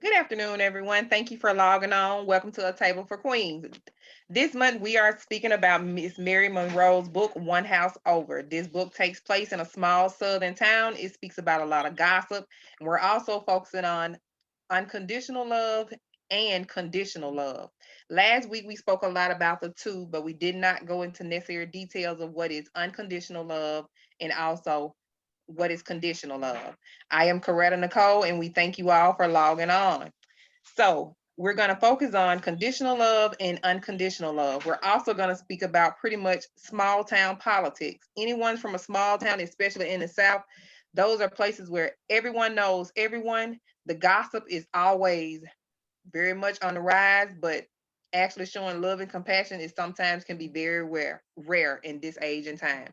Good afternoon, everyone. Thank you for logging on. Welcome to A Table for Queens. This month, we are speaking about Miss Mary Monroe's book, One House Over. This book takes place in a small southern town. It speaks about a lot of gossip. And we're also focusing on unconditional love and conditional love. Last week, we spoke a lot about the two, but we did not go into necessary details of what is unconditional love and also what is conditional love. I am Coretta Nicole, and we thank you all for logging on. So, we're going to focus on conditional love and unconditional love. We're also going to speak about pretty much small town politics. Anyone from a small town, especially in the South, those are places where everyone knows everyone. The gossip is always very much on the rise, but actually showing love and compassion is sometimes can be very rare in this age and time.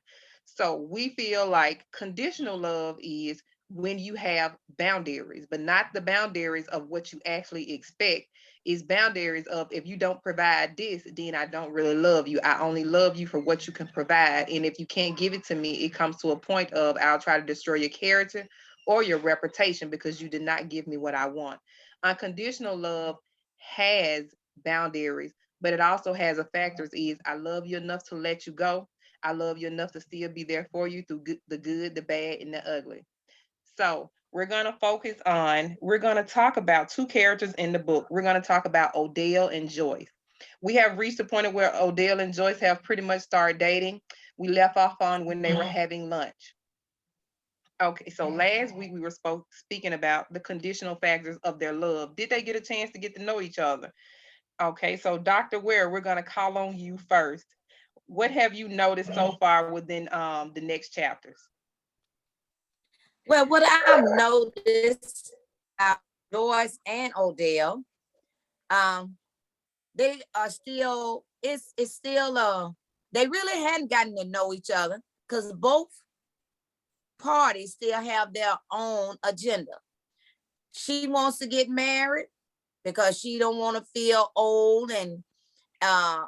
So we feel like conditional love is when you have boundaries, but not the boundaries of what you actually expect. Is boundaries of if you don't provide this, then I don't really love you. I only love you for what you can provide. And if you can't give it to me, it comes to a point of I'll try to destroy your character or your reputation because you did not give me what I want. Unconditional love has boundaries, but it also has a factors is I love you enough to let you go. I love you enough to still be there for you through the good, the bad, and the ugly. So we're going to talk about two characters in the book. We're going to talk about Odell and Joyce. We have reached the point where Odell and Joyce have pretty much started dating. We left off on when they were having lunch. Okay, so last week we were speaking about the conditional factors of their love. Did they get a chance to get to know each other? Okay, so Dr. Ware, we're going to call on you first. What have you noticed so far within the next chapters? Well, what I've noticed about Joyce and Odell, um, they are still, it's still they really hadn't gotten to know each other because both parties still have their own agenda. She wants to get married because she don't want to feel old and uh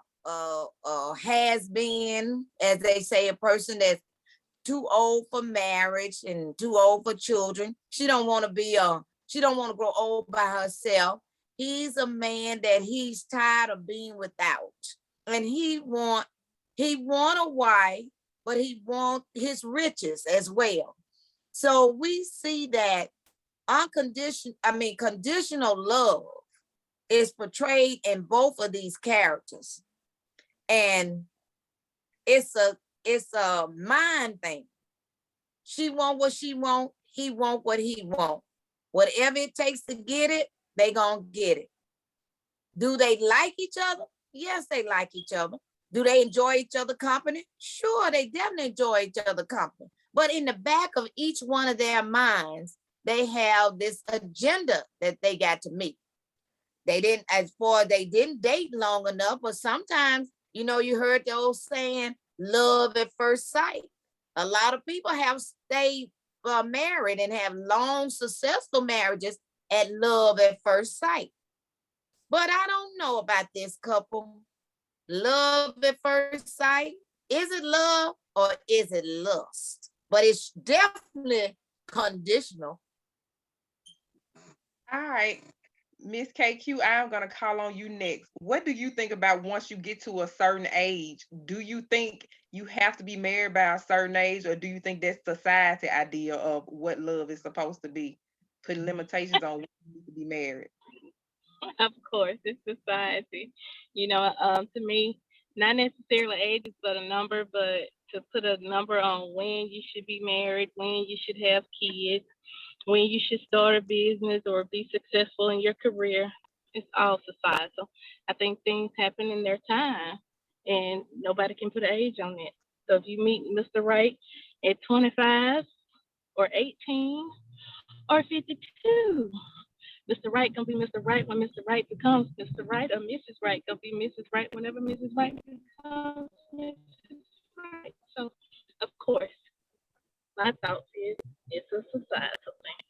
has been, as they say, a person that's too old for marriage and too old for children. She don't want to she don't want to grow old by herself. He's a man that he's tired of being without. And he want a wife, but he want his riches as well. So we see that conditional love is portrayed in both of these characters. And it's a mind thing. She want what she want, he want what he want. Whatever it takes to get it, they gonna get it. Do they like each other? Yes, they like each other. Do they enjoy each other company? Sure, they definitely enjoy each other company. But in the back of each one of their minds, they have this agenda that they got to meet. They didn't date long enough, but sometimes, you heard the old saying, love at first sight. A lot of people have stayed married and have long, successful marriages at love at first sight. But I don't know about this couple. Love at first sight. Is it love or is it lust? But it's definitely conditional. All right, Miss KQ, I'm going to call on you next. What do you think about once you get to a certain age? Do you think you have to be married by a certain age, or do you think that's society idea of what love is supposed to be, putting limitations on when you need to be married? Of course, it's society. To me, not necessarily ages, but a number, but to put a number on when you should be married, when you should have kids, when you should start a business or be successful in your career, it's all societal. I think things happen in their time, and nobody can put an age on it. So if you meet Mr. Right at 25 or 18 or 52, Mr. Right gonna be Mr. Right when Mr. Right becomes Mr. Right, or Mrs. Right gonna be Mrs. Right whenever Mrs. Right becomes Mrs. Right. So, of course, my thoughts is it's a societal thing.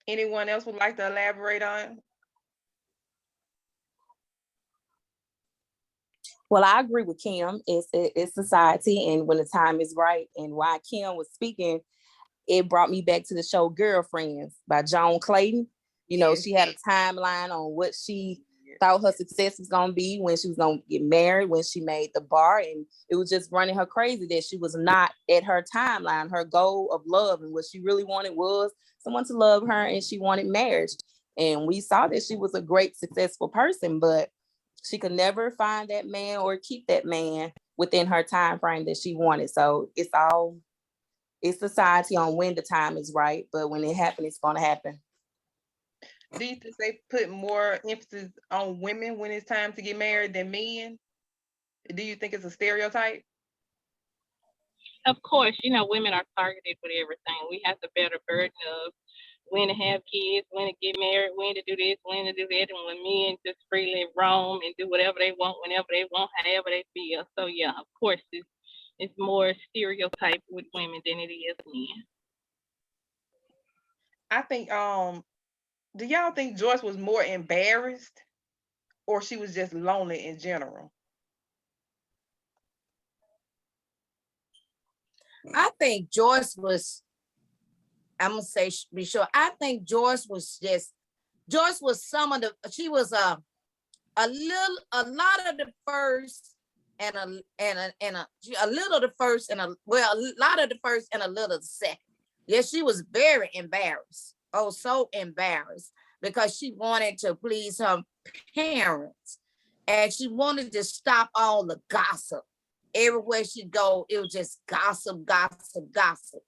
Anyone else would like to elaborate on? Well, I agree with Kim. It's society, and when the time is right, and while Kim was speaking, it brought me back to the show Girlfriends by Joan Clayton. You know, Yes. she had a timeline on what she thought her success was going to be when she was going to get married, when she made the bar. And it was just running her crazy that she was not at her timeline, her goal of love. And what she really wanted was someone to love her, and she wanted marriage. And we saw that she was a great, successful person, but she could never find that man or keep that man within her time frame that she wanted. So it's society on when the time is right, but when it happens, it's going to happen. Do you think they put more emphasis on women when it's time to get married than men? Do you think it's a stereotype? Of course, you know, women are targeted with everything. We have to bear the burden of when to have kids, when to get married, when to do this, when to do that, and when men just freely roam and do whatever they want, whenever they want, however they feel. So yeah, of course, it's more stereotype with women than it is men. I think do y'all think Joyce was more embarrassed or she was just lonely in general? I think Joyce was, I'm gonna say be sure. I think Joyce was some of the, she was a lot of the first and a little the first and a lot of the first and a little the second. Yes, she was very embarrassed. Oh, so embarrassed because she wanted to please her parents and she wanted to stop all the gossip. Everywhere she'd go, it was just gossip, gossip, gossip.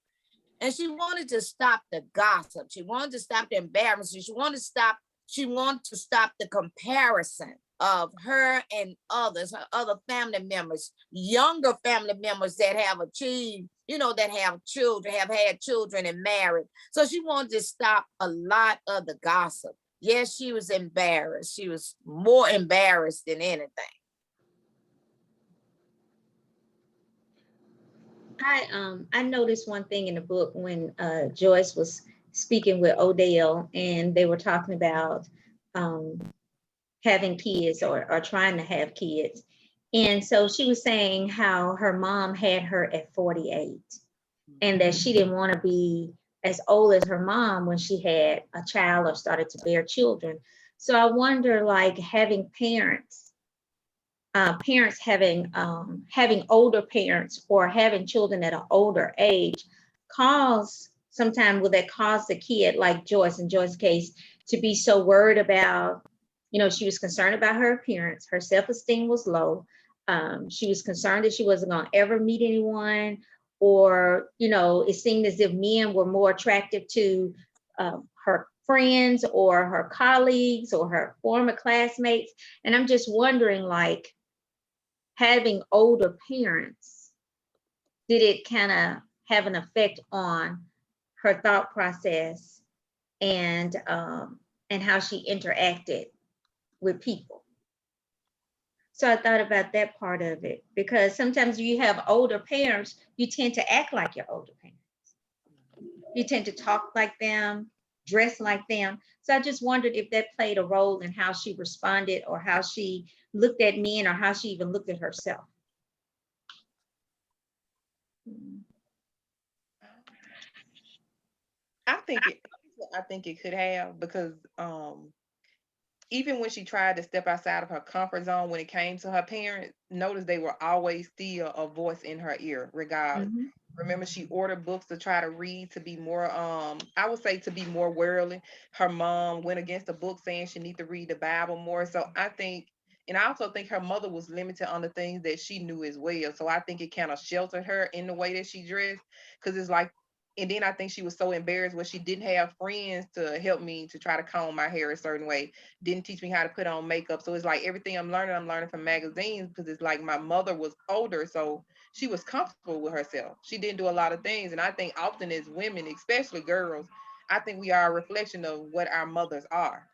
And she wanted to stop the gossip. She wanted to stop the embarrassment. She wanted to stop the comparison of her and others, her other family members, younger family members that have achieved, you know, that have children, have had children and married. So she wanted to stop a lot of the gossip. Yes, she was embarrassed. She was more embarrassed than anything. I noticed one thing in the book when Joyce was speaking with Odell and they were talking about having kids or trying to have kids. And so she was saying how her mom had her at 48 and that she didn't want to be as old as her mom when she had a child or started to bear children. So I wonder, like, having parents having older parents or having children at an older age will that cause the kid, like Joyce in Joyce's case, to be so worried about, you know, she was concerned about her appearance, her self-esteem was low. She was concerned that she wasn't going to ever meet anyone, or, you know, it seemed as if men were more attractive to her friends or her colleagues or her former classmates. And I'm just wondering, like, having older parents, did it kind of have an effect on her thought process and how she interacted with people? So I thought about that part of it, because sometimes you have older parents, you tend to act like your older parents. You tend to talk like them, dress like them. So I just wondered if that played a role in how she responded or how she looked at men or how she even looked at herself. I think it could have, because even when she tried to step outside of her comfort zone when it came to her parents, notice they were always still a voice in her ear, regardless. Mm-hmm. Remember, she ordered books to try to read, to be more, I would say, to be more worldly. Her mom went against the book saying she need to read the Bible more. So I think, and I also think her mother was limited on the things that she knew as well. So I think it kind of sheltered her in the way that she dressed, because it's like, and then I think she was so embarrassed when she didn't have friends to help me to try to comb my hair a certain way, didn't teach me how to put on makeup. So it's like everything I'm learning from magazines, because it's like my mother was older, so she was comfortable with herself. She didn't do a lot of things. And I think often as women, especially girls, I think we are a reflection of what our mothers are,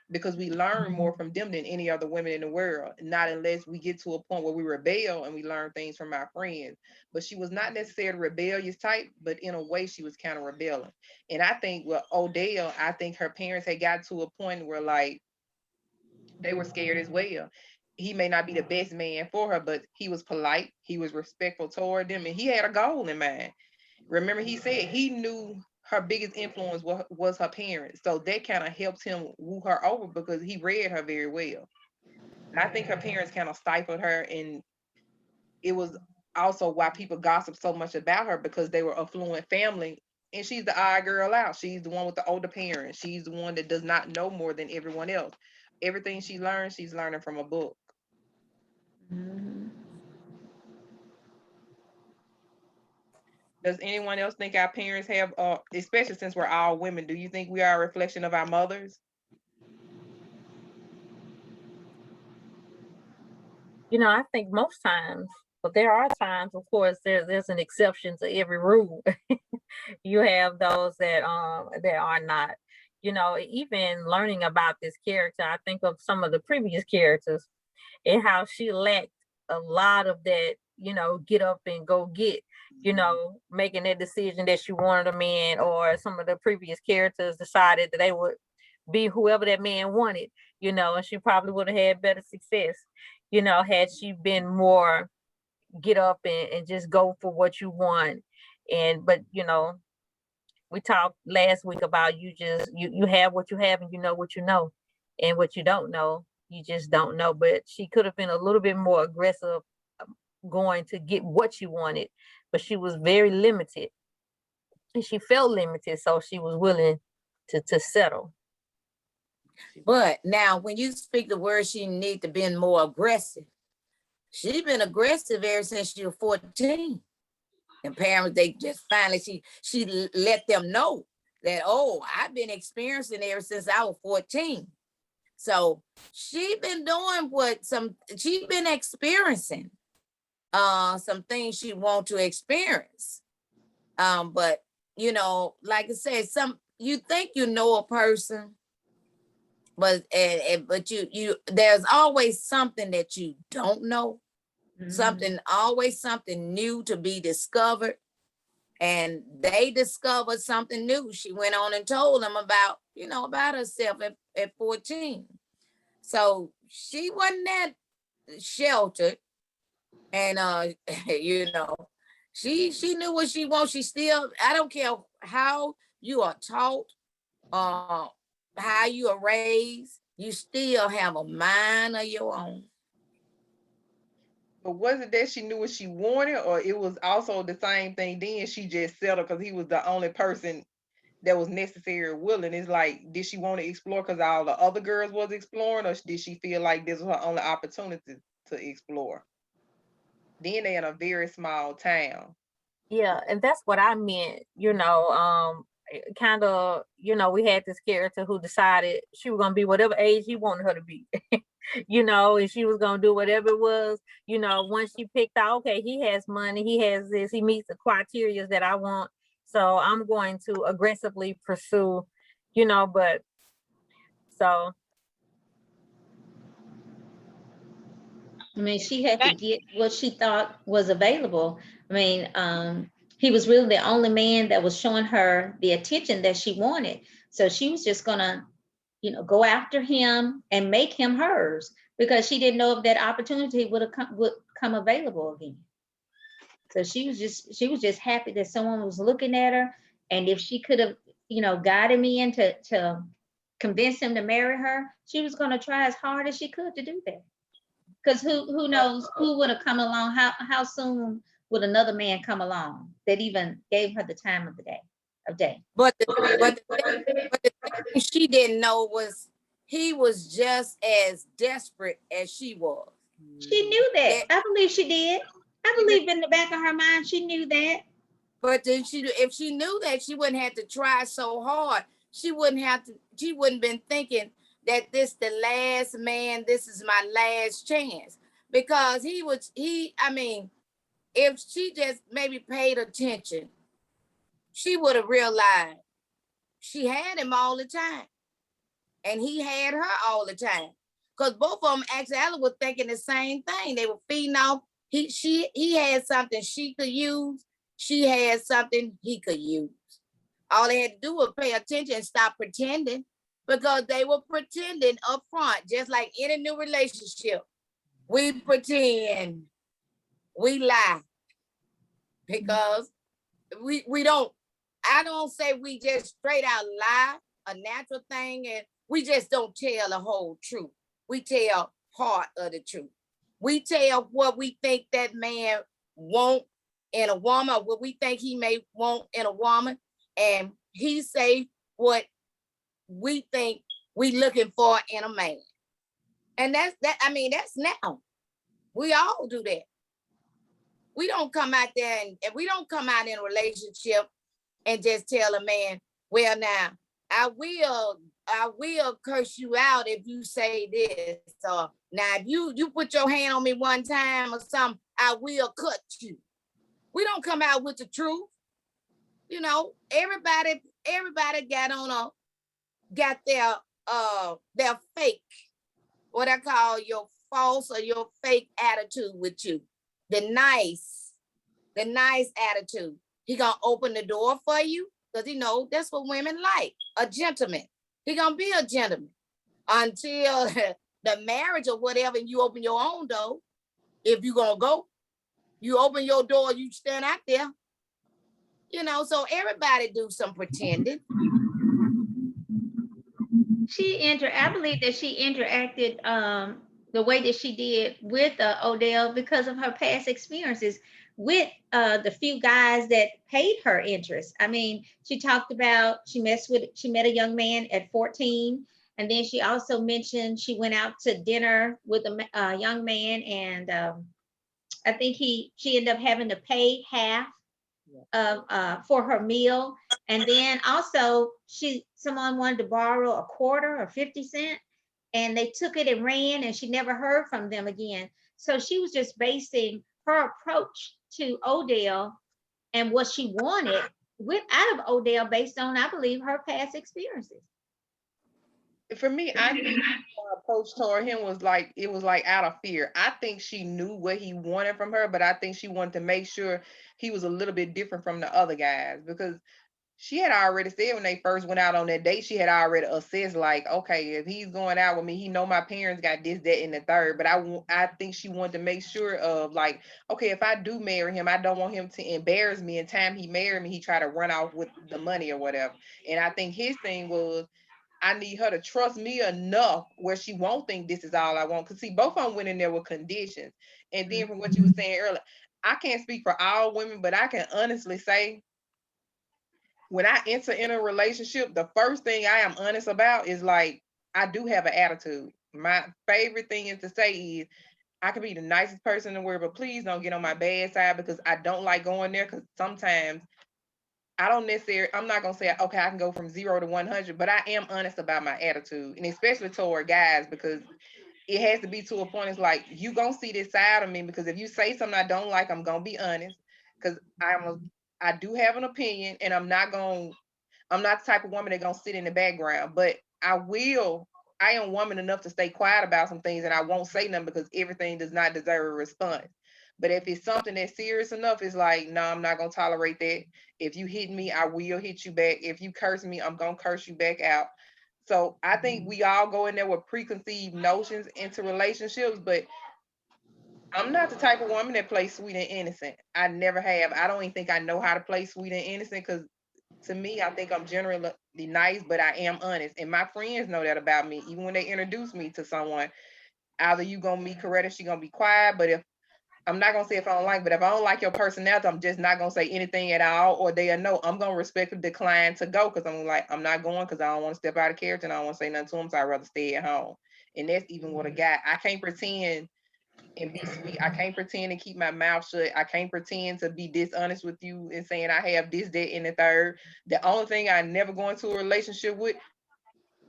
because we learn more from them than any other women in the world, not unless we get to a point where we rebel and we learn things from our friends. But she was not necessarily rebellious type, but in a way she was kind of rebelling. And I think with Odell, I think her parents had got to a point where, like, they were scared as well. He may not be the best man for her, but he was polite, he was respectful toward them, and he had a goal in mind. Remember, he said he knew her biggest influence was her parents. So that kind of helped him woo her over because he read her very well. And I think her parents kind of stifled her, and it was also why people gossip so much about her because they were affluent family. And she's the odd girl out. She's the one with the older parents. She's the one that does not know more than everyone else. Everything she learns, she's learning from a book. Mhm. Does anyone else think our parents have, especially since we're all women, do you think we are a reflection of our mothers? I think most times, but there are times, of course, there's an exception to every rule. You have those that are not. Even learning about this character, I think of some of the previous characters and how she lacked a lot of that, get up and go get, making that decision that she wanted a man, or some of the previous characters decided that they would be whoever that man wanted, and she probably would have had better success, had she been more get up and just go for what you want. But we talked last week about you have what you have and you know what you know, and what you don't know you just don't know. But she could have been a little bit more aggressive, going to get what she wanted, but she was very limited and she felt limited, so she was willing to settle. But now when you speak the word, she need to be more aggressive. She's been aggressive ever since she was 14. And parents, they just finally, she let them know that, oh, I've been experiencing ever since I was 14. So she been doing she been experiencing some things she want to experience. But like I said, you think you know a person, but you there's always something that you don't know. Always something new to be discovered. And they discovered something new. She went on and told them about herself at 14. So she wasn't that sheltered. And she knew what she wants. She still, I don't care how you are taught, how you are raised, you still have a mind of your own. But was it that she knew what she wanted, or it was also the same thing? Then she just settled because he was the only person that was necessary or willing. It's like, did she want to explore because all the other girls was exploring, or did she feel like this was her only opportunity to explore? Then they in a very small town. Yeah, and that's what I meant, kind of, we had this character who decided she was going to be whatever age he wanted her to be, and she was going to do whatever it was, once she picked out, okay, he has money, he has this, he meets the criteria that I want. So I'm going to aggressively pursue, but so. I mean, she had to get what she thought was available. I mean, he was really the only man that was showing her the attention that she wanted. So she was just gonna, go after him and make him hers because she didn't know if that opportunity would come available again. So she was just happy that someone was looking at her, and if she could have, guided me into to convince him to marry her, she was gonna try as hard as she could to do that. Because who knows who would have come along? How soon would another man come along that even gave her the time of day? But the thing she didn't know was he was just as desperate as she was. She knew that. I believe she did. I believe in the back of her mind she knew that. But then if she knew that, she wouldn't have to try so hard. She wouldn't been thinking that this the last man, this is my last chance. Because if she just maybe paid attention, she would have realized she had him all the time. And he had her all the time. Because both of them actually were thinking the same thing. They were feeding off. He had something she could use. She had something he could use. All they had to do was pay attention and stop pretending, because they were pretending up front, just like any new relationship. We pretend, we lie, because we don't, I don't say we just straight out lie, a natural thing, and we just don't tell the whole truth. We tell part of the truth. We tell what we think that man want in a woman, or what we think he may want in a woman, and he say what we think we looking for in a man. And that's that. I mean, that's now. We all do that. We don't come out there and we don't come out in a relationship and just tell a man, well, now I will curse you out if you say this. Or now if you put your hand on me one time or something, I will cut you. We don't come out with the truth. You know, everybody got their fake, what I call your false or your fake attitude with you. The nice attitude. He gonna open the door for you because he know that's what women like, a gentleman. He gonna be a gentleman until the marriage or whatever, and you open your own door. If you gonna go, you open your door, you stand out there. You know, so everybody do some pretending. I believe that she interacted the way that she did with Odell because of her past experiences with the few guys that paid her interest. I mean, she talked about she met a young man at 14, and then she also mentioned she went out to dinner with a young man, and I think she ended up having to pay half for her meal. And then also someone wanted to borrow a quarter or 50 cents, and they took it and ran, and she never heard from them again. So she was just basing her approach to Odell and what she wanted out of Odell based on, I believe, her past experiences. For me, I think her approach toward him was like, it was like out of fear. I think she knew what he wanted from her, but I think she wanted to make sure he was a little bit different from the other guys, because she had already said when they first went out on that date, she had already assessed like, okay, if he's going out with me, he know my parents got this, that, and the third. But I think she wanted to make sure of like, okay, if I do marry him, I don't want him to embarrass me. In time he married me, he tried to run off with the money or whatever. And I think his thing was, I need her to trust me enough where she won't think this is all I want. Because see, both of them went in there with conditions. And then from what you were saying earlier, I can't speak for all women, but I can honestly say, when I enter in a relationship, the first thing I am honest about is like, I do have an attitude. My favorite thing is to say is, I could be the nicest person in the world, but please don't get on my bad side, because I don't like going there. Because sometimes I'm not gonna say, okay, I can go from 0 to 100, but I am honest about my attitude, and especially toward guys, because it has to be to a point. It's like, you gonna see this side of me, because if you say something I don't like, I'm gonna be honest, because I do have an opinion, and I'm not the type of woman that gonna sit in the background, but I am woman enough to stay quiet about some things, and I won't say nothing, because everything does not deserve a response. But if it's something that's serious enough, it's like, no, I'm not gonna tolerate that. If you hit me, I will hit you back. If you curse me, I'm gonna curse you back out. So I think we all go in there with preconceived notions into relationships, but I'm not the type of woman that plays sweet and innocent. I never have. I don't even think I know how to play sweet and innocent, because to me, I think I'm generally nice, but I am honest. And my friends know that about me. Even when they introduce me to someone, either you gonna be correct or she gonna be quiet. But if I'm not gonna say if I don't like, but if I don't like your personality, I'm just not gonna say anything at all, or they'll know I'm gonna respectfully decline to go, because I'm like, I'm not going because I don't want to step out of character and I don't want to say nothing to them, so I'd rather stay at home. And that's even with a guy. I can't pretend and be sweet. I can't pretend and keep my mouth shut. I can't pretend to be dishonest with you and saying I have this, that, and the third. The only thing I never go into a relationship with,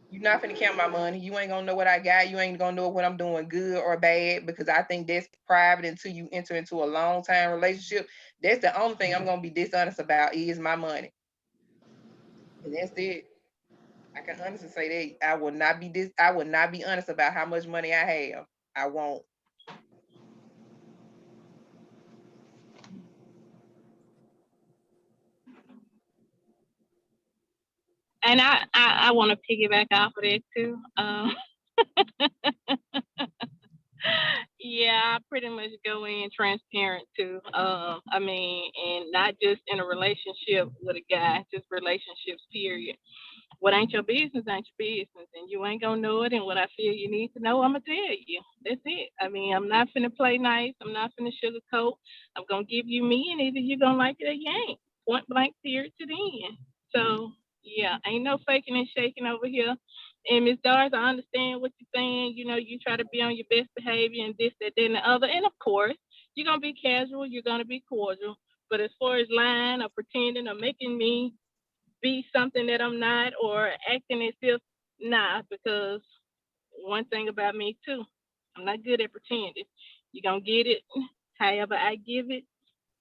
you're not gonna count my money. You ain't gonna know what I got. You ain't gonna know what I'm doing, good or bad, because I think that's private until you enter into a long time relationship. That's the only thing I'm gonna be dishonest about is my money. And that's it. I can honestly say that I will not be honest about how much money I have. I won't. And I want to piggyback off of that too. Yeah, I pretty much go in transparent too. I mean, and not just in a relationship with a guy, just relationships, period. What ain't your business ain't your business, and you ain't gonna know it. And what I feel you need to know, I'm gonna tell you. That's it. I mean, I'm not finna play nice. I'm not finna sugarcoat. I'm gonna give you me, and either you gonna like it or you ain't. Point blank, period to the end. So yeah, ain't no faking and shaking over here. And Miss Doris, I understand what you're saying. You know, you try to be on your best behavior and this, that, and the other. And of course, you're gonna be casual. You're gonna be cordial. But as far as lying or pretending or making me be something that I'm not or acting as if not, because one thing about me too, I'm not good at pretending. You're gonna get it however I give it,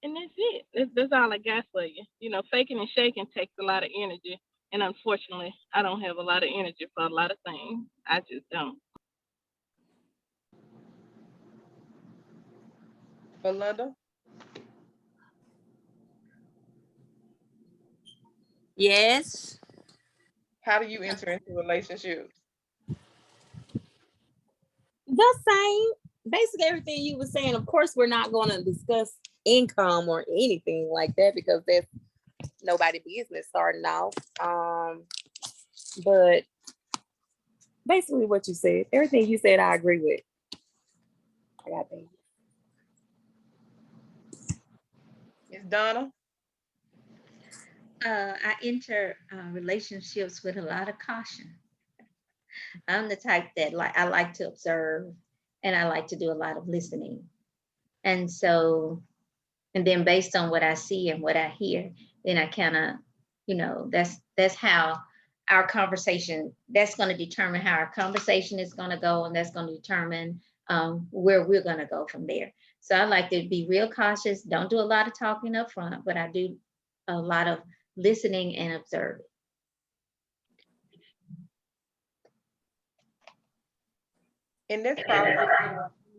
and that's it. That's all I got for you. You know, faking and shaking takes a lot of energy. And unfortunately, I don't have a lot of energy for a lot of things. I just don't. Belinda, Yes. how do you enter into relationships? The same. Basically everything you were saying. Of course, we're not going to discuss income or anything like that because that's nobody business starting off. But basically what you said, everything you said, I agree with. I got that. Miss Donna, I enter relationships with a lot of caution. I'm the type that I like to observe and I like to do a lot of listening. And so, and then based on what I see and what I hear, then I kind of, that's how our conversation, that's going to determine how our conversation is going to go, and that's going to determine where we're going to go from there. So I like to be real cautious, don't do a lot of talking up front, but I do a lot of listening and observing. and that's probably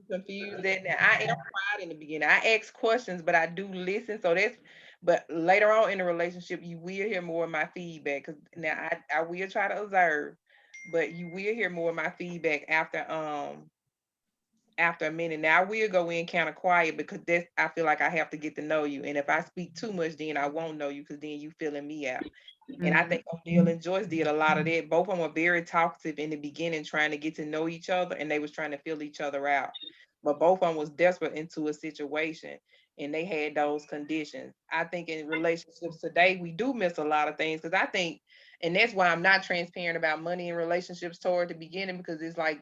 confused that now. I am quiet in the beginning. I ask questions, but I do listen. So that's but later on in the relationship, you will hear more of my feedback. Cause now I will try to observe, but you will hear more of my feedback after a minute. Now I will go in kind of quiet because that's I feel like I have to get to know you. And if I speak too much, then I won't know you because then you feeling me out. And I think O'Neal and Joyce did a lot of that. Both of them were very talkative in the beginning, trying to get to know each other, and they was trying to feel each other out. But both of them was desperate into a situation, and they had those conditions. I think in relationships today, we do miss a lot of things because I think, and that's why I'm not transparent about money in relationships toward the beginning because it's like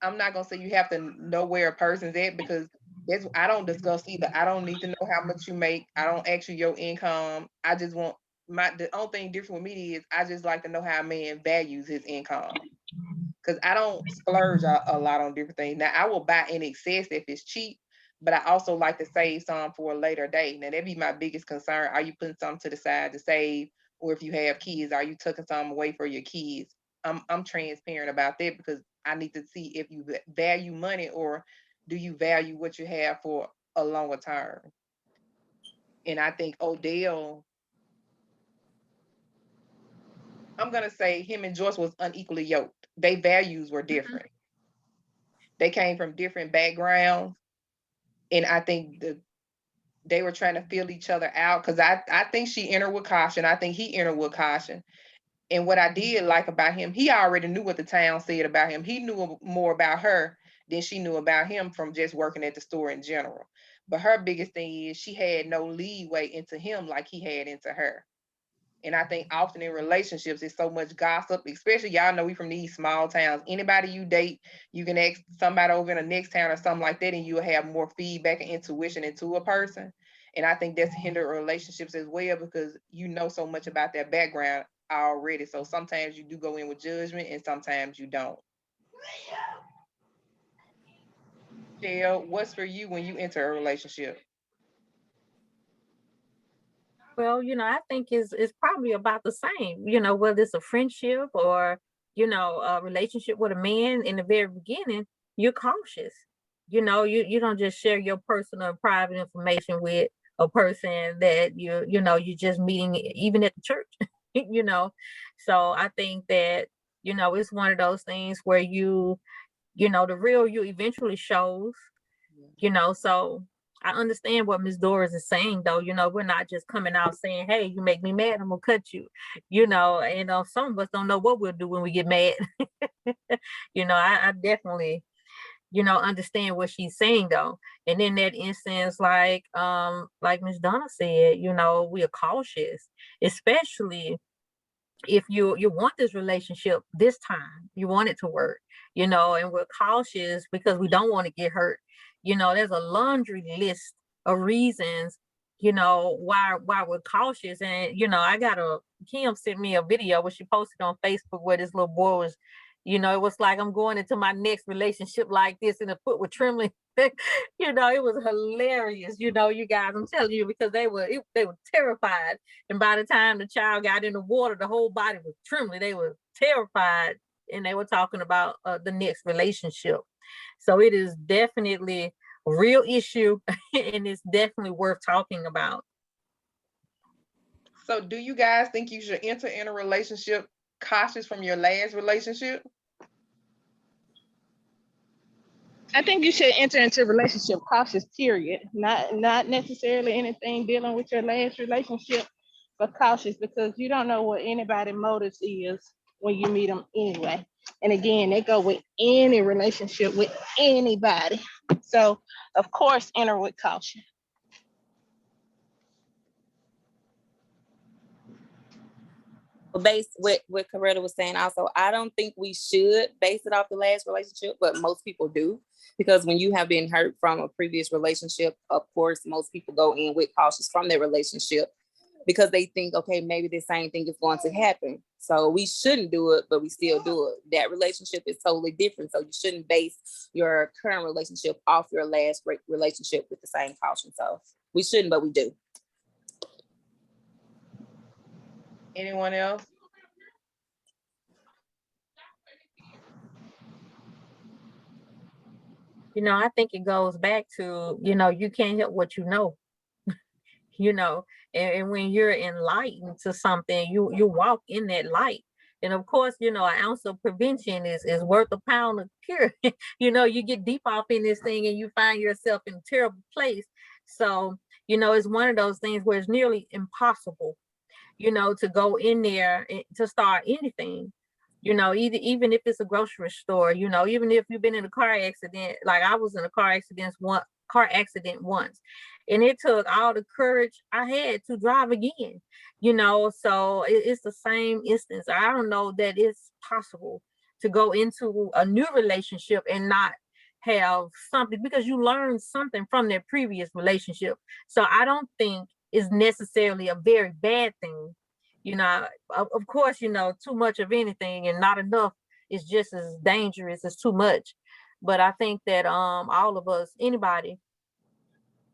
I'm not gonna say you have to know where a person's at because that's I don't discuss either. I don't need to know how much you make. I don't ask you your income. I just want the only thing different with me is I just like to know how a man values his income. Cause I don't splurge a lot on different things. Now I will buy in excess if it's cheap, but I also like to save some for a later date. Now that'd be my biggest concern. Are you putting something to the side to save? Or if you have kids, are you tucking something away for your kids? I'm transparent about that because I need to see if you value money or do you value what you have for a longer term. And I think Odell, I'm gonna say him and Joyce was unequally yoked. Their values were different. They came from different backgrounds, and I think they were trying to feel each other out because I think she entered with caution. I think he entered with caution. And what I did like about him, he already knew what the town said about him. He knew more about her than she knew about him from just working at the store in general. But her biggest thing is she had no leeway into him like he had into her. And I think often in relationships, it's so much gossip, especially y'all know we from these small towns. Anybody you date, you can ask somebody over in the next town or something like that, and you'll have more feedback and intuition into a person. And I think that's hindered relationships as well because you know so much about their background already. So sometimes you do go in with judgment and sometimes you don't. Shell, what's for you when you enter a relationship? Well, I think it's probably about the same, whether it's a friendship or, a relationship with a man in the very beginning, you're cautious. You don't just share your personal and private information with a person that you're just meeting even at the church, you know. So I think that, it's one of those things where you know, the real you eventually shows, you know. So I understand what Miss Doris is saying, though. You know, we're not just coming out saying, hey, you make me mad, I'm gonna cut you. You know, and some of us don't know what we'll do when we get mad. You know, I definitely, you know, understand what she's saying, though. And in that instance, like Miss Donna said, you know, we are cautious, especially if you want this relationship this time, you want it to work, you know, and we're cautious because we don't want to get hurt. You know, there's a laundry list of reasons, you know, why we're cautious. And you know, Kim sent me a video where she posted on Facebook where this little boy was, you know, it was like, I'm going into my next relationship like this, and the foot was trembling. You know, it was hilarious, you know, you guys, I'm telling you, because they were terrified. And by the time the child got in the water, the whole body was trembling. They were terrified, and they were talking about the next relationship. So it is definitely a real issue, and it's definitely worth talking about. So do you guys think you should enter in a relationship cautious from your last relationship? I think you should enter into a relationship cautious, period. Not necessarily anything dealing with your last relationship, but cautious, because you don't know what anybody's motives is when you meet them anyway. And again, they go with any relationship with anybody. So of course, enter with caution. Based with what Coretta was saying also, I don't think we should base it off the last relationship, but most people do. Because when you have been hurt from a previous relationship, of course, most people go in with cautious from their relationship because they think, okay, maybe the same thing is going to happen. So we shouldn't do it, but we still do it. That relationship is totally different. So you shouldn't base your current relationship off your last relationship with the same caution. So we shouldn't, but we do. Anyone else? You know, I think it goes back to, you know, you can't help what you know. You know, and when you're enlightened to something, you walk in that light. And of course, you know, an ounce of prevention is worth a pound of cure. You know, you get deep off in this thing and you find yourself in a terrible place. So, you know, it's one of those things where it's nearly impossible, you know, to go in there to start anything. You know, even if it's a grocery store, you know, even if you've been in a car accident, like I was in a car accident once, and it took all the courage I had to drive again, you know. So it's the same instance. I don't know that it's possible to go into a new relationship and not have something, because you learned something from their previous relationship. So I don't think it's necessarily a very bad thing. You know, of course, you know, too much of anything and not enough is just as dangerous as too much. But I think that all of us, anybody,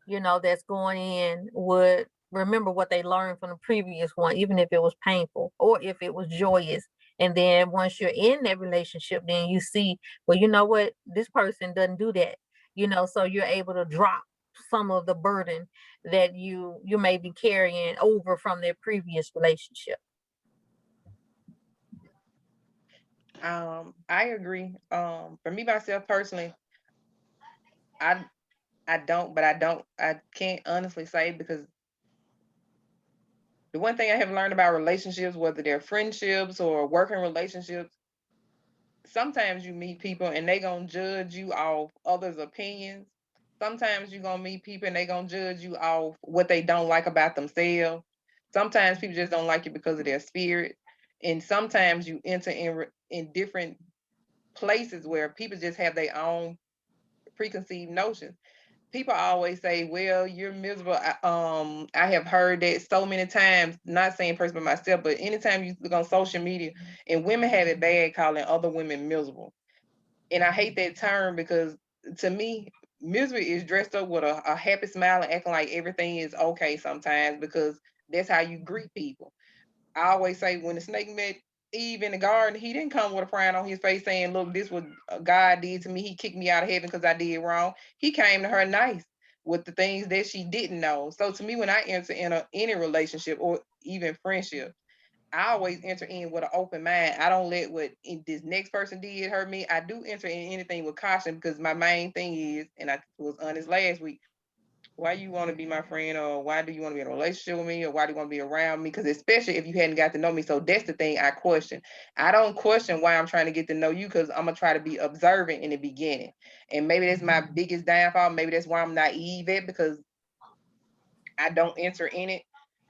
you know, that's going in would remember what they learned from the previous one, even if it was painful or if it was joyous. And then once you're in that relationship, then you see, well, you know what, this person doesn't do that, you know, so you're able to drop some of the burden that you may be carrying over from their previous relationship. I agree. For me myself personally, I I can't honestly say, because the one thing I have learned about relationships, whether they're friendships or working relationships, sometimes you meet people and they gonna judge you off others' opinions. Sometimes you're gonna meet people and they gonna judge you off what they don't like about themselves. Sometimes people just don't like you because of their spirit. And sometimes you enter in different places where people just have their own preconceived notions. People always say, well, you're miserable. I have heard that so many times, not saying person but myself, but anytime you look on social media, and women have it bad calling other women miserable. And I hate that term, because to me, misery is dressed up with a happy smile and acting like everything is okay sometimes, because that's how you greet people. I always say, when the snake met Eve in the garden, he didn't come with a frown on his face saying, look, this what God did to me. He kicked me out of heaven because I did wrong. He came to her nice with the things that she didn't know. So to me, when I enter in any relationship or even friendship, I always enter in with an open mind. I don't let what this next person did hurt me. I do enter in anything with caution because my main thing is, and I was honest last week, why you want to be my friend, or why do you want to be in a relationship with me, or why do you want to be around me? Because especially if you hadn't got to know me. So that's the thing I question. I don't question why I'm trying to get to know you, because I'm gonna try to be observant in the beginning. And maybe that's my biggest downfall. Maybe that's why I'm naive at, because I don't enter in it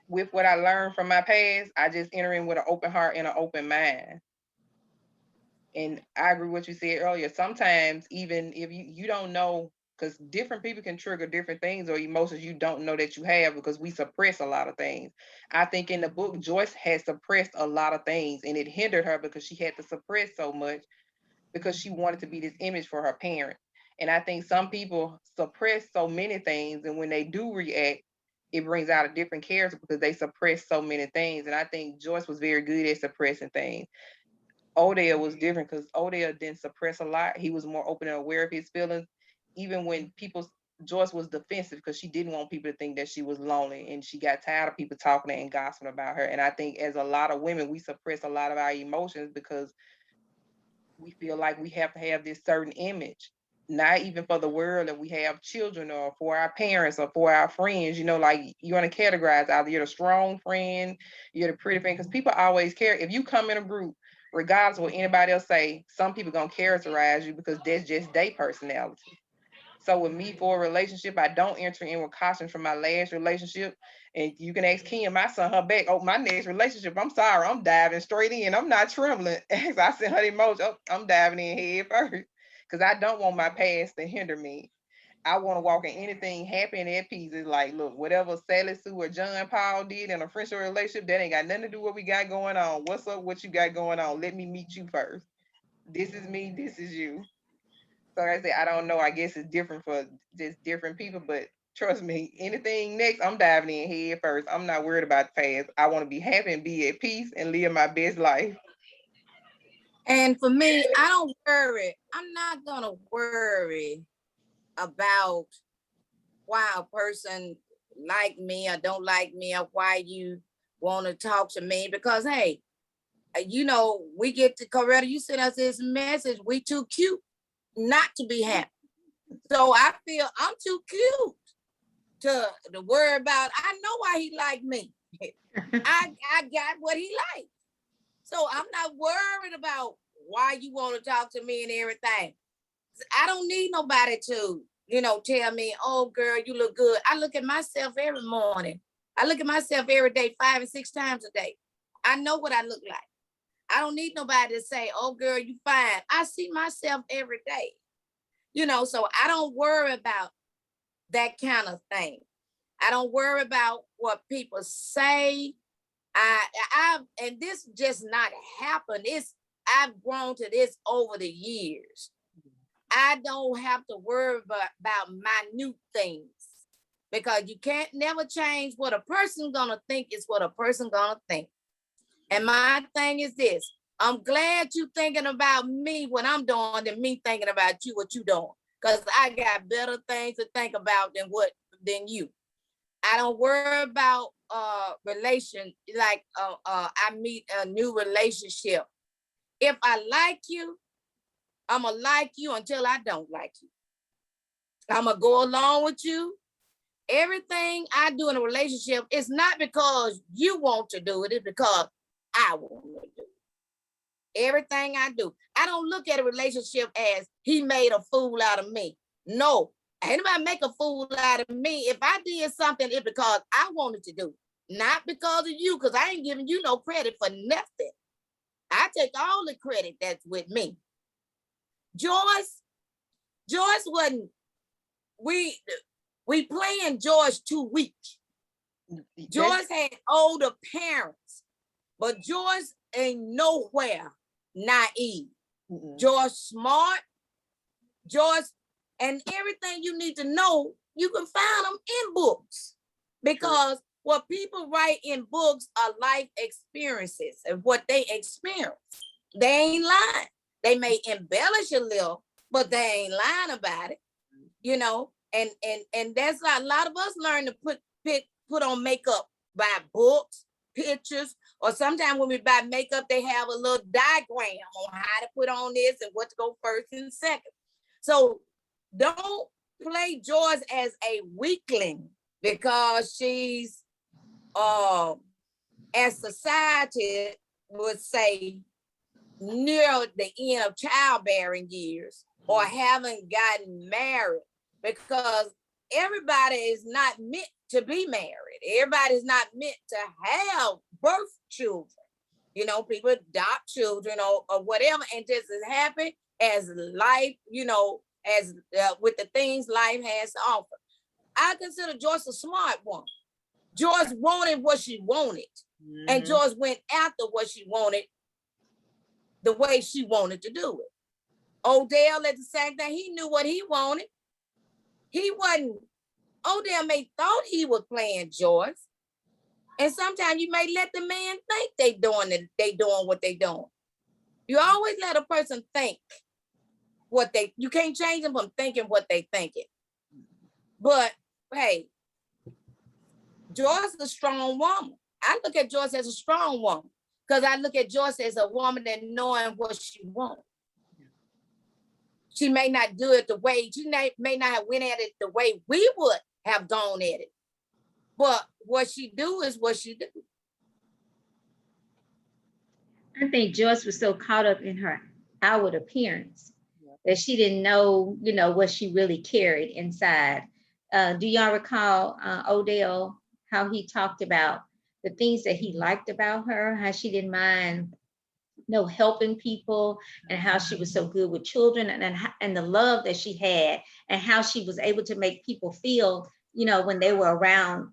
with what I learned from my past. I just enter in with an open heart and an open mind. And I agree with what you said earlier. Sometimes even if you don't know, because different people can trigger different things or emotions you don't know that you have, because we suppress a lot of things. I think in the book, Joyce had suppressed a lot of things, and it hindered her because she had to suppress so much because she wanted to be this image for her parent. And I think some people suppress so many things, and when they do react, it brings out a different character because they suppress so many things. And I think Joyce was very good at suppressing things. Odell was different because Odell didn't suppress a lot. He was more open and aware of his feelings. Even when people, Joyce was defensive because she didn't want people to think that she was lonely, and she got tired of people talking and gossiping about her. And I think as a lot of women, we suppress a lot of our emotions because we feel like we have to have this certain image, not even for the world, that we have children or for our parents or for our friends. Like you want to categorize either you're the strong friend, you're the pretty friend, because people always care. If you come in a group, regardless of what anybody else say, some people gonna characterize you because that's just their personality. So with me, for a relationship, I don't enter in with caution from my last relationship. And you can ask Kim, my son, her back. Oh, my next relationship, I'm sorry, I'm diving straight in. I'm not trembling. As I sent her the emoji, oh, I'm diving in head first. Because I don't want my past to hinder me. I want to walk in anything happy and at peace. It's like, look, whatever Sally Sue or John Paul did in a friendship relationship, that ain't got nothing to do with what we got going on. What's up? What you got going on? Let me meet you first. This is me. This is you. So like I say, I don't know. I guess it's different for just different people, but trust me, anything next, I'm diving in head first. I'm not worried about the past. I want to be happy and be at peace and live my best life. And for me, I don't worry. I'm not gonna worry about why a person like me or don't like me, or why you want to talk to me, because hey, we get to Coretta, you sent us this message, we too cute not to be happy. So I feel I'm too cute to worry about. I know why he like me. I got what he likes. So I'm not worried about why you want to talk to me and everything. I don't need nobody to, tell me, oh girl, you look good. I look at myself every morning. I look at myself every day, 5 and 6 times a day. I know what I look like. I don't need nobody to say, oh girl, you fine. I see myself every day. So I don't worry about that kind of thing. I don't worry about what people say. And this just not happened. I've grown to this over the years. I don't have to worry about minute things, because you can't never change what a person gonna think is what a person gonna think. And my thing is this: I'm glad you thinking about me when I'm doing than me thinking about you what you doing, because I got better things to think about than you. I don't worry about relation like I meet a new relationship. If I like you, I'ma like you until I don't like you. I'ma go along with you. Everything I do in a relationship is not because you want to do it, it's because I want to do it. Everything I do. I don't look at a relationship as he made a fool out of me. No, anybody make a fool out of me. If I did something, it's because I wanted to do it, not because of you, because I ain't giving you no credit for nothing. I take all the credit that's with me. Joyce wasn't, we playing Joyce too weak. Joyce had older parents, but Joyce ain't nowhere naive. Joyce smart. Joyce, and everything you need to know, you can find them in books, because what people write in books are life experiences and what they experience. They ain't lying. They may embellish a little, but they ain't lying about it, and that's a lot of us learn to put on makeup by books, pictures, or sometimes when we buy makeup, they have a little diagram on how to put on this and what to go first and second. So don't play Joyce as a weakling because she's, as society would say, near the end of childbearing years or haven't gotten married, because everybody is not meant to be married. Everybody's not meant to have birth children. You know, people adopt children or whatever, and just as happy as life, you know, as with the things life has to offer. I consider Joyce a smart woman. Joyce wanted what she wanted, and Joyce went after what she wanted the way she wanted to do it. Odell at the same thing, he knew what he wanted. He wasn't, Odell may thought he was playing Joyce. And sometimes you may let the man think they doing what they doing. You always let a person think you can't change them from thinking what they thinking. But hey, Joyce is a strong woman. I look at Joyce as a strong woman because I look at Joyce as a woman that knowing what she wants. She may not do it the way, she may not have went at it the way we would have gone at it. But what she do is what she do. I think Joyce was so caught up in her outward appearance that she didn't know, you know, what she really carried inside. Do y'all recall Odell, how he talked about the things that he liked about her, how she didn't mind, you know, helping people, and how she was so good with children, and the love that she had, and how she was able to make people feel, you know, when they were around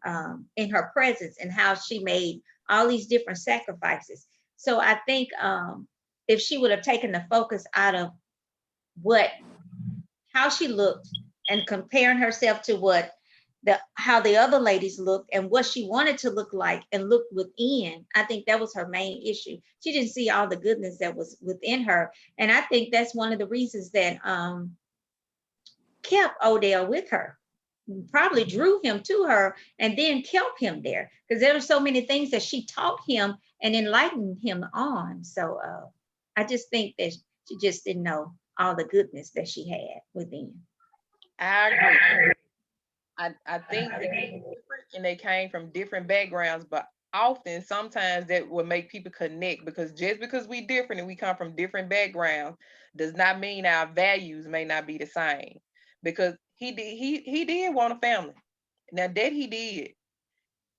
in her presence, and how she made all these different sacrifices. So I think if she would have taken the focus out of how she looked and comparing herself to how the other ladies looked and what she wanted to look like and look within, I think that was her main issue. She didn't see all the goodness that was within her. And I think that's one of the reasons that kept Odell with her, probably drew him to her and then kept him there, because there were so many things that she taught him and enlightened him on. So I just think that she just didn't know all the goodness that she had within. I agree. I think they came different and they came from different backgrounds, but often sometimes that will make people connect, because just because we different and we come from different backgrounds does not mean our values may not be the same. Because he did want a family. Now that he did,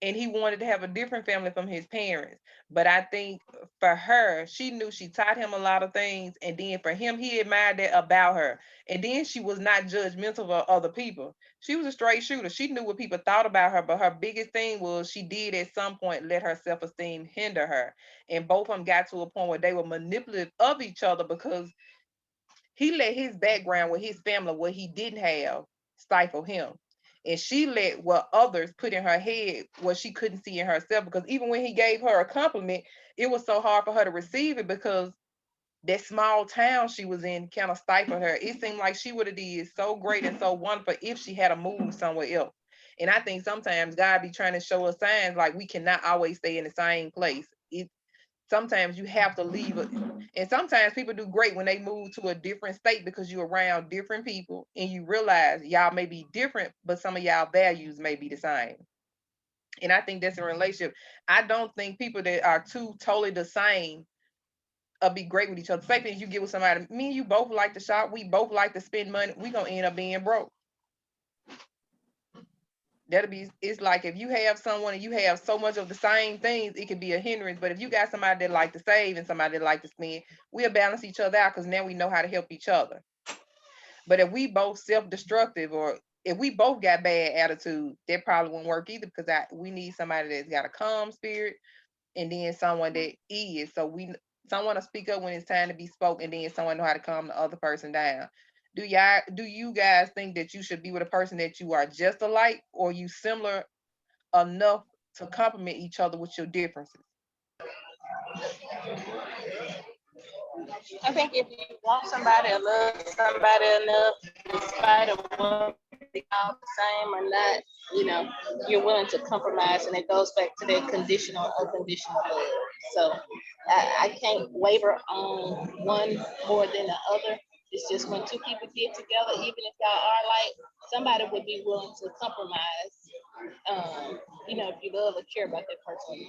and he wanted to have a different family from his parents. But I think for her, she knew she taught him a lot of things. And then for him, he admired that about her. And then she was not judgmental of other people. She was a straight shooter. She knew what people thought about her. But her biggest thing was she did at some point let her self-esteem hinder her. And both of them got to a point where they were manipulative of each other, because he let his background with his family, what he didn't have, stifle him. And she let what others put in her head, what she couldn't see in herself. Because even when he gave her a compliment, it was so hard for her to receive it, because that small town she was in kind of stifled her. It seemed like she would have did so great and so wonderful if she had a move somewhere else. And I think sometimes God be trying to show us signs like we cannot always stay in the same place. Sometimes you have to leave it. And sometimes people do great when they move to a different state, because you're around different people and you realize y'all may be different, but some of y'all values may be the same. And I think that's a relationship. I don't think people that are two totally the same be great with each other. Same thing, you get with somebody, me and you both like to shop, we both like to spend money, we gonna end up being broke. It's like if you have someone and you have so much of the same things, it could be a hindrance. But if you got somebody that like to save and somebody that like to spend, we'll balance each other out, because now we know how to help each other. But if we both self-destructive, or if we both got bad attitude, that probably won't work either, because we need somebody that's got a calm spirit, and then someone that is. So someone to speak up when it's time to be spoken, and then someone know how to calm the other person down. Do you guys think that you should be with a person that you are just alike, or you similar enough to complement each other with your differences? I think if you want somebody or love somebody enough, in spite of what all the same or not, you're willing to compromise, and it goes back to that conditional or unconditional love. So I can't waver on one more than the other. It's just when two people get together, even if y'all are like, somebody would be willing to compromise, if you love or care about that person.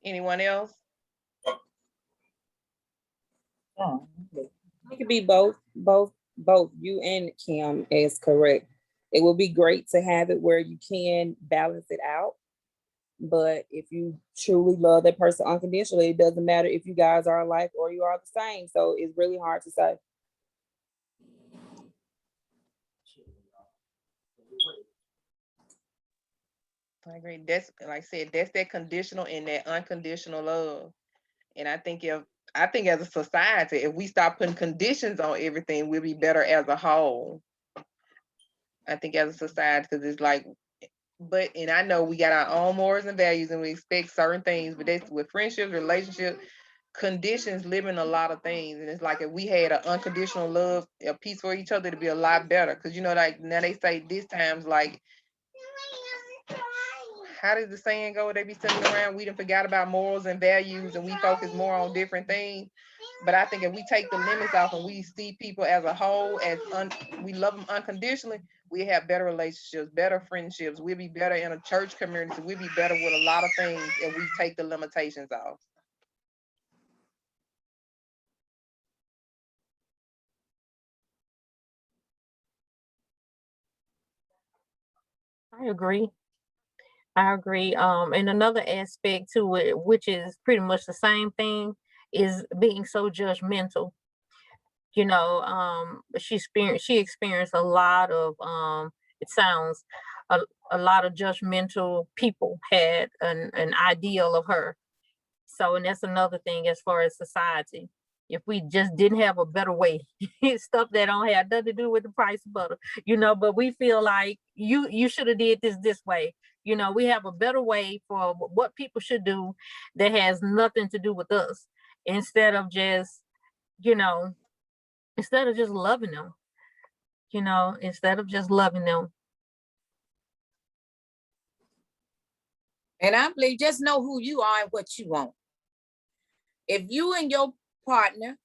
Anyone else? It could be both. You and Kim is correct. It would be great to have it where you can balance it out. But if you truly love that person unconditionally, it doesn't matter if you guys are alike or you are the same. So it's really hard to say. I agree. That's like I said, that's that conditional and that unconditional love. And I think as a society, if we stop putting conditions on everything, we'll be better as a whole. I think as a society, because it's like, and I know we got our own morals and values and we expect certain things, but that's with friendships, relationships, conditions limit a lot of things. And it's like if we had an unconditional love, a peace for each other, it'd be a lot better. Because like now they say this time's like, how does the saying go? They be sitting around, we done forgot about morals and values and we focus more on different things. But I think if we take the limits off and we see people as a whole, we love them unconditionally, we have better relationships, better friendships. We'll be better in a church community. We'll be better with a lot of things if we take the limitations off. I agree. And another aspect to it, which is pretty much the same thing, is being so judgmental. She experienced a lot of it sounds a lot of judgmental people had an ideal of her. So, and that's another thing as far as society. If we just didn't have a better way, stuff that don't have nothing to do with the price of butter, but we feel like you should have did this way. We have a better way for what people should do that has nothing to do with us, instead of just, instead of just loving them, instead of just loving them. And I believe just know who you are and what you want. If you and your partner,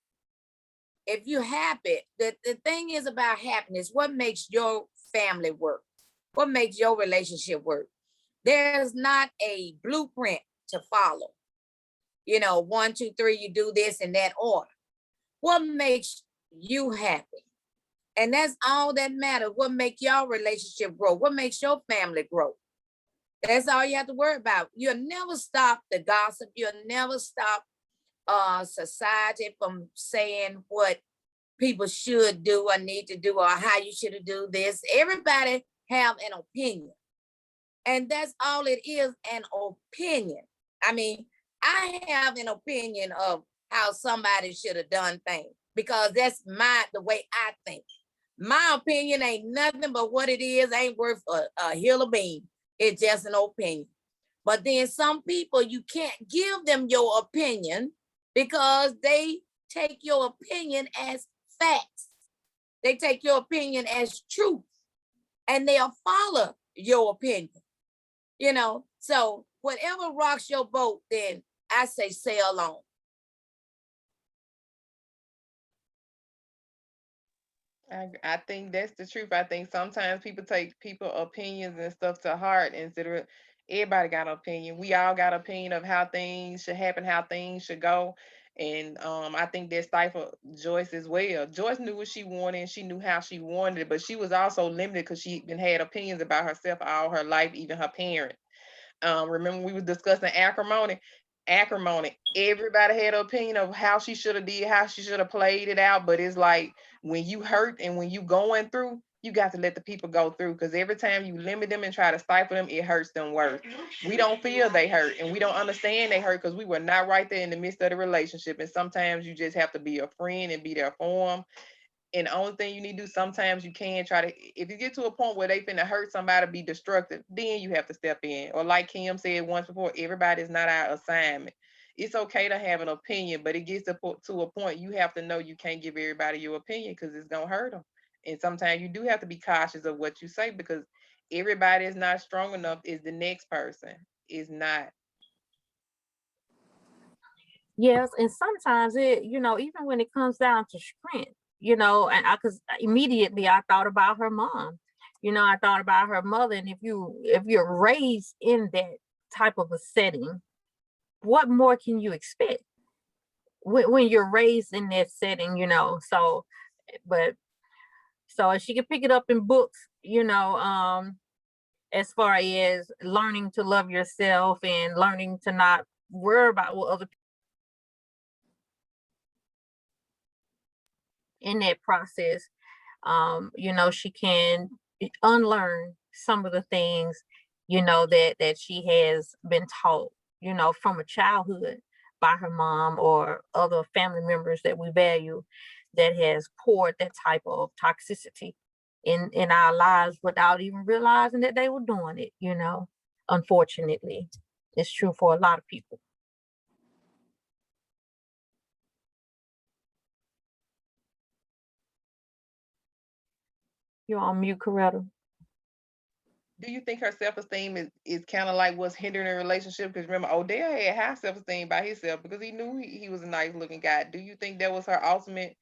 if you're happy, the thing is about happiness, what makes your family work? What makes your relationship work? There's not a blueprint to follow. 1, 2, 3, you do this in that order. What makes you happy? And that's all that matters. What makes your relationship grow? What makes your family grow? That's all you have to worry about. You'll never stop the gossip. You'll never stop society from saying what people should do or need to do or how you should do this. Everybody have an opinion. And that's all it is, an opinion. I mean, I have an opinion of how somebody should have done things because that's the way I think. My opinion ain't nothing but what it is, ain't worth a hill of beans. It's just an opinion. But then some people, you can't give them your opinion because they take your opinion as facts. They take your opinion as truth and they'll follow your opinion. So whatever rocks your boat, then I say sail on. I think that's the truth. I think sometimes people take people opinions and stuff to heart instead of everybody got an opinion. We all got an opinion of how things should happen, how things should go. And I think that stifled Joyce as well. Joyce knew what she wanted and she knew how she wanted it, but she was also limited because she been had opinions about herself all her life, even her parents. Remember we were discussing acrimony. Everybody had an opinion of how she should have did, how she should have played it out. But it's like when you hurt and when you going through, you got to let the people go through because every time you limit them and try to stifle them, it hurts them worse. We don't feel they hurt and we don't understand they hurt because we were not right there in the midst of the relationship. And sometimes you just have to be a friend and be there for them. And the only thing you need to do, sometimes you can try to, if you get to a point where they finna hurt somebody, be destructive, then you have to step in. Or like Kim said once before, everybody is not our assignment. it's okay to have an opinion, but it gets to a point you have to know you can't give everybody your opinion because it's gonna hurt them. And sometimes you do have to be cautious of what you say because everybody is not strong enough. Is the next person is not. Yes, and sometimes it, even when it comes down to strength, and cause immediately I thought about her mom. I thought about her mother, and if you're raised in that type of a setting, what more can you expect when you're raised in that setting? But so if she could pick it up in books, as far as learning to love yourself and learning to not worry about what other in that process, she can unlearn some of the things, that she has been taught, from a childhood by her mom or other family members that we value that has poured that type of toxicity in our lives without even realizing that they were doing it. Unfortunately, it's true for a lot of people. You're on mute, Coretta. Do you think her self-esteem is kind of like what's hindering a relationship? Because remember, Odell had high self-esteem by himself because he knew he was a nice looking guy. Do you think that was her ultimate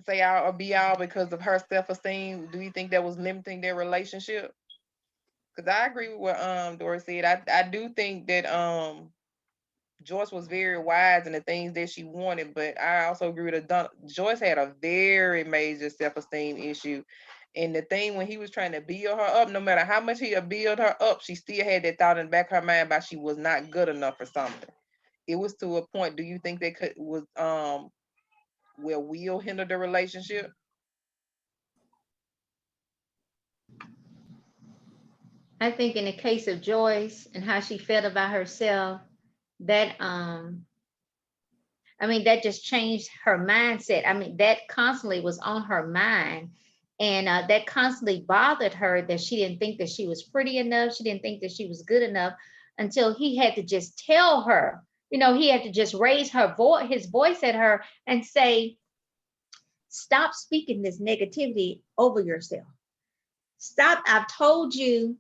say all or be all because of her self-esteem? Do you think that was limiting their relationship? Because I agree with what Doris said. I do think that Joyce was very wise in the things that she wanted, but I also agree with Joyce had a very major self-esteem issue. And the thing when he was trying to build her up, no matter how much he would build her up, she still had that thought in the back of her mind about she was not good enough for something. It was to a point. Do you think that was where will hinder the relationship? I think in the case of Joyce and how she felt about herself, that that just changed her mindset. That constantly was on her mind. And that constantly bothered her that she didn't think that she was pretty enough. She didn't think that she was good enough until he had to just tell her, he had to just raise his voice at her and say, stop speaking this negativity over yourself. Stop. I've told you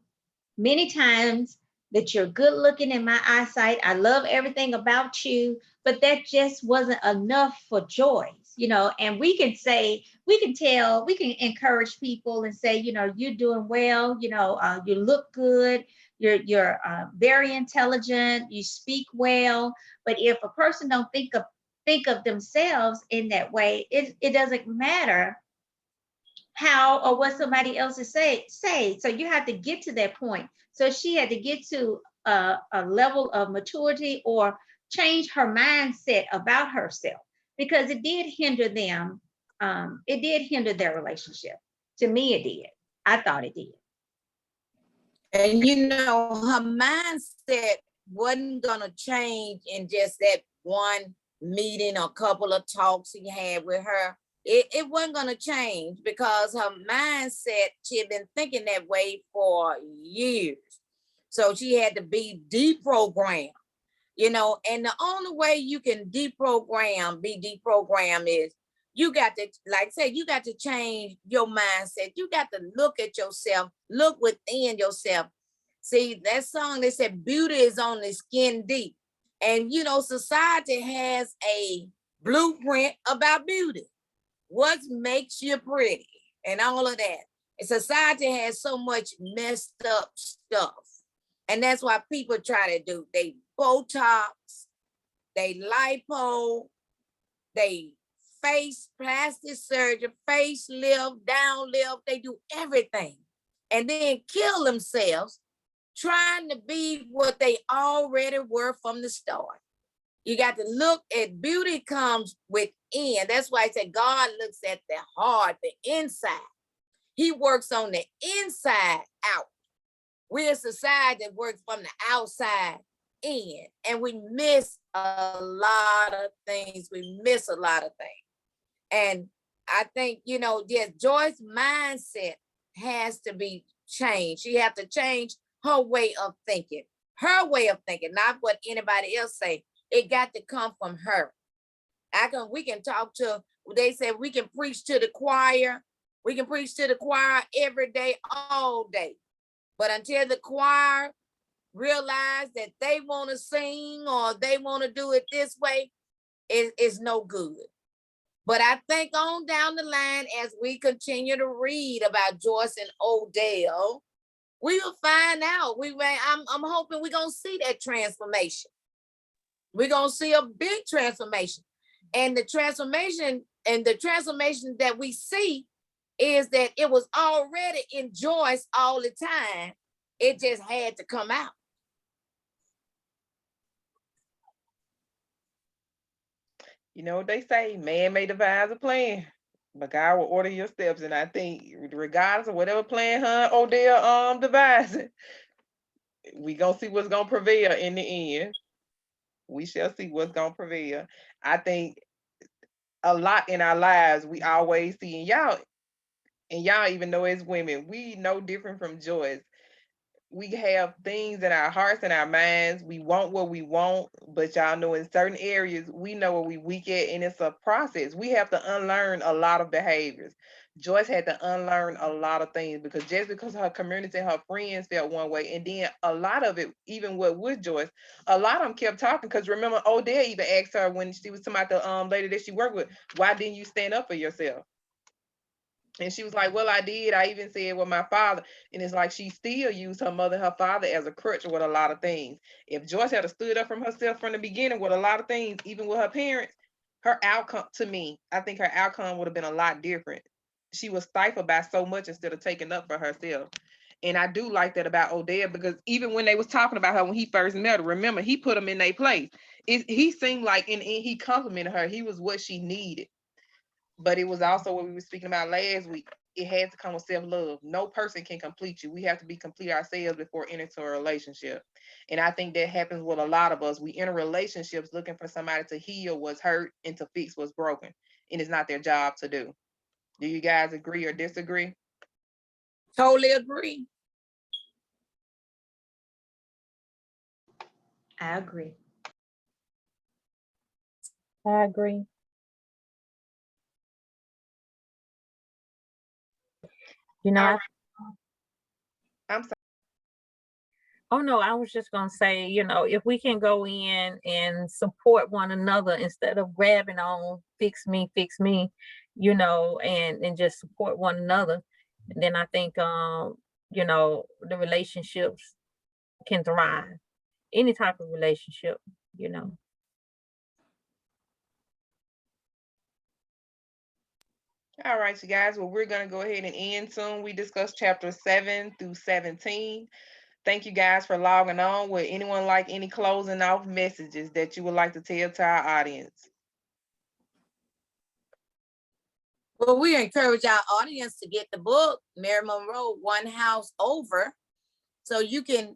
many times that you're good looking in my eyesight. I love everything about you, but that just wasn't enough for Joyce, and we can encourage people and say, you're doing well, you look good, you're very intelligent, you speak well. But if a person don't think of themselves in that way, it doesn't matter how or what somebody else is say. So you have to get to that point. So she had to get to a level of maturity or change her mindset about herself, because it did hinder them. It did hinder their relationship. To me, it did. I thought it did. And her mindset wasn't gonna change in just that one meeting or couple of talks he had with her. It wasn't gonna change because her mindset, she had been thinking that way for years. So she had to be deprogrammed, and the only way you can be deprogrammed is you got to, like I said, you got to change your mindset. You got to look at yourself, look within yourself. See, that song, they said, beauty is only skin deep. And, society has a blueprint about beauty. What makes you pretty and all of that. And society has so much messed up stuff. And that's why people try to do. They Botox, they lipo, they face plastic surgery, facelift, down lift, they do everything. And then kill themselves trying to be what they already were from the start. You got to look at beauty comes within. That's why I said God looks at the heart, the inside. He works on the inside out. We're a society that works from the outside in, and we miss a lot of things. And I think, Joyce's mindset has to be changed. She has to change her way of thinking, not what anybody else say, It got to come from her. We can talk to, they said we can preach to the choir. We can preach to the choir every day, all day. But until the choir realize that they want to sing or they want to do it this way, it's no good. But I think on down the line, as we continue to read about Joyce and Odell, we will find out. I'm hoping we're gonna see that transformation. We're gonna see a big transformation. And the transformation that we see is that it was already in Joyce all the time. It just had to come out. You know what they say, man may devise a plan, but God will order your steps. And I think regardless of whatever plan Odell devises, we gonna see what's gonna prevail in the end. We shall see what's gonna prevail. I think a lot in our lives we always see, and y'all even know as women, we know different from Joyce. We have things in our hearts and our minds. We want what we want, but y'all know in certain areas, we know where we weak at, and it's a process. We have to unlearn a lot of behaviors. Joyce had to unlearn a lot of things because just because her community, her friends felt one way, and then a lot of it, even with Joyce, a lot of them kept talking. Because remember, Odell even asked her when she was talking about the lady that she worked with, why didn't you stand up for yourself? And she was like, well, I did. I even said with my father. And it's like she still used her mother, her father as a crutch with a lot of things. If Joyce had stood up from herself from the beginning with a lot of things, even with her parents, her outcome, to me, I think her outcome would have been a lot different. She was stifled by so much instead of taking up for herself. And I do like that about Odell, because even when they was talking about her when he first met her, remember, he put them in their place. He seemed like, and he complimented her. He was what she needed. But it was also what we were speaking about last week. It had to come with self-love. No person can complete you. We have to be complete ourselves before entering a relationship. And I think that happens with a lot of us. We enter relationships looking for somebody to heal what's hurt and to fix what's broken. And it's not their job to do. Do you guys agree or disagree? Totally agree. I agree. I agree. You know, All I'm sorry. oh no, I was just gonna say, if we can go in and support one another instead of grabbing on fix me, and just support one another, then I think the relationships can thrive. Any type of relationship, All right, you guys. Well, we're going to go ahead and end soon. We discussed chapters 7 through 17. Thank you guys for logging on. Would anyone like any closing off messages that you would like to tell to our audience? Well, we encourage our audience to get the book, Mary Monroe, One House Over, so you can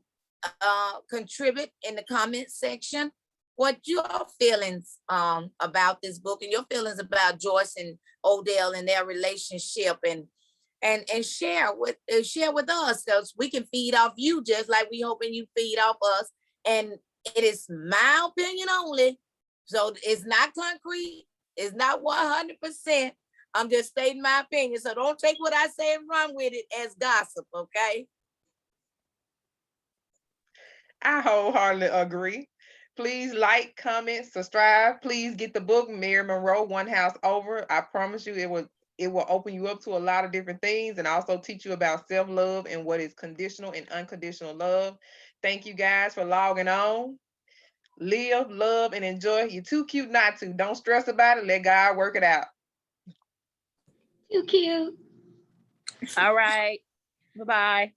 contribute in the comment section what your feelings about this book and your feelings about Joyce and Odell and their relationship, and share with us, so we can feed off you just like we hoping you feed off us. And it is my opinion only, so it's not concrete, it's not 100%. I'm just stating my opinion, so don't take what I say and run with it as gossip, okay? I wholeheartedly agree. Please like, comment, subscribe. Please get the book, Mary Monroe, One House Over. I promise you it will open you up to a lot of different things and also teach you about self-love and what is conditional and unconditional love. Thank you guys for logging on. Live, love, and enjoy. You're too cute not to. Don't stress about it. Let God work it out. Too cute. All right. Bye-bye.